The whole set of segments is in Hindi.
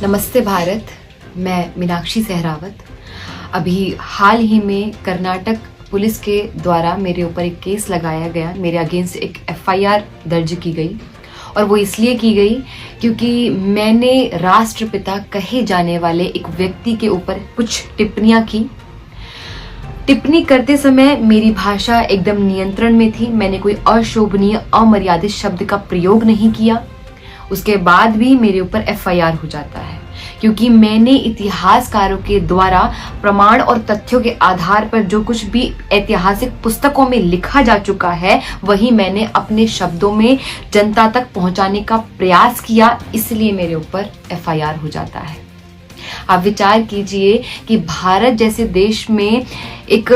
नमस्ते भारत। मैं मीनाक्षी सहरावत। अभी हाल ही में कर्नाटक पुलिस के द्वारा मेरे ऊपर एक केस लगाया गया, मेरे अगेंस्ट एक एफआईआर दर्ज की गई और वो इसलिए की गई क्योंकि मैंने राष्ट्रपिता कहे जाने वाले एक व्यक्ति के ऊपर कुछ टिप्पणियां की। टिप्पणी करते समय मेरी भाषा एकदम नियंत्रण में थी। मैंने कोई अशोभनीय अमर्यादित शब्द का प्रयोग नहीं किया। उसके बाद भी मेरे ऊपर एफआईआर हो जाता है क्योंकि मैंने इतिहासकारों के द्वारा प्रमाण और तथ्यों के आधार पर जो कुछ भी ऐतिहासिक पुस्तकों में लिखा जा चुका है वही मैंने अपने शब्दों में जनता तक पहुंचाने का प्रयास किया, इसलिए मेरे ऊपर एफआईआर हो जाता है। आप विचार कीजिए कि भारत जैसे देश में एक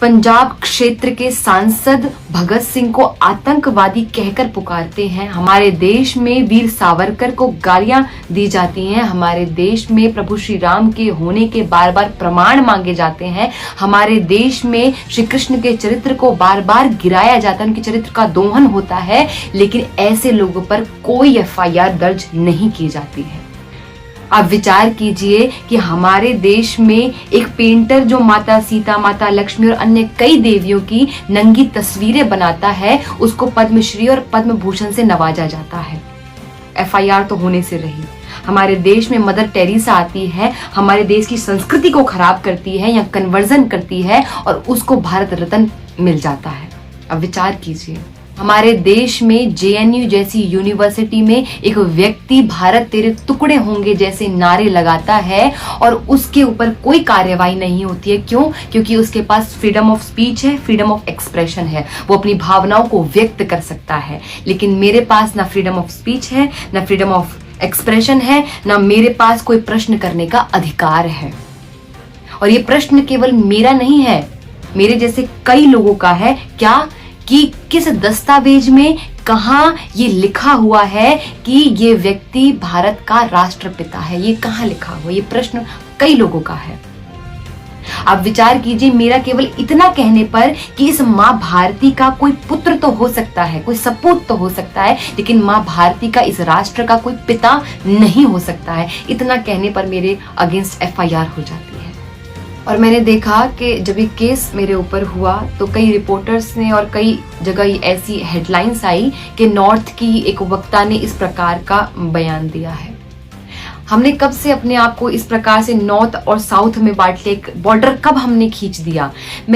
पंजाब क्षेत्र के सांसद भगत सिंह को आतंकवादी कहकर पुकारते हैं। हमारे देश में वीर सावरकर को गालियां दी जाती हैं। हमारे देश में प्रभु श्री राम के होने के बार बार प्रमाण मांगे जाते हैं। हमारे देश में श्री कृष्ण के चरित्र को बार बार गिराया जाता है, उनके चरित्र का दोहन होता है, लेकिन ऐसे लोगों पर कोई एफआईआर दर्ज नहीं की जाती है। आप विचार कीजिए कि हमारे देश में एक पेंटर जो माता सीता, माता लक्ष्मी और अन्य कई देवियों की नंगी तस्वीरें बनाता है, उसको पद्मश्री और पद्म भूषण से नवाजा जाता है। एफआईआर तो होने से रही। हमारे देश में मदर टेरेसा आती है, हमारे देश की संस्कृति को खराब करती है या कन्वर्जन करती है और उसको भारत रत्न मिल जाता है। अब विचार कीजिए, हमारे देश में जेएनयू जैसी यूनिवर्सिटी में एक व्यक्ति भारत तेरे टुकड़े होंगे जैसे नारे लगाता है और उसके ऊपर कोई कार्यवाही नहीं होती है। क्यों? क्योंकि उसके पास फ्रीडम ऑफ स्पीच है, फ्रीडम ऑफ एक्सप्रेशन है, वो अपनी भावनाओं को व्यक्त कर सकता है। लेकिन मेरे पास ना फ्रीडम ऑफ स्पीच है, ना फ्रीडम ऑफ एक्सप्रेशन है, ना मेरे पास कोई प्रश्न करने का अधिकार है। और ये प्रश्न केवल मेरा नहीं है, मेरे जैसे कई लोगों का है। क्या कि किस दस्तावेज में कहां ये लिखा हुआ है कि ये व्यक्ति भारत का राष्ट्रपिता है? ये कहां लिखा हुआ? ये प्रश्न कई लोगों का है। आप विचार कीजिए, मेरा केवल इतना कहने पर कि इस माँ भारती का कोई पुत्र तो हो सकता है, कोई सपूत तो हो सकता है, लेकिन माँ भारती का इस राष्ट्र का कोई पिता नहीं हो सकता है, इतना कहने पर मेरे अगेंस्ट एफआईआर हो जाती है। और मैंने देखा कि जब ये केस मेरे ऊपर हुआ तो कई रिपोर्टर्स ने और कई जगह ऐसी हेडलाइंस आई कि नॉर्थ की एक वक्ता ने इस प्रकार का बयान दिया है। हमने कब से अपने आप को इस प्रकार से नॉर्थ और साउथ में बांट लिया? बॉर्डर कब हमने खींच दिया? मैं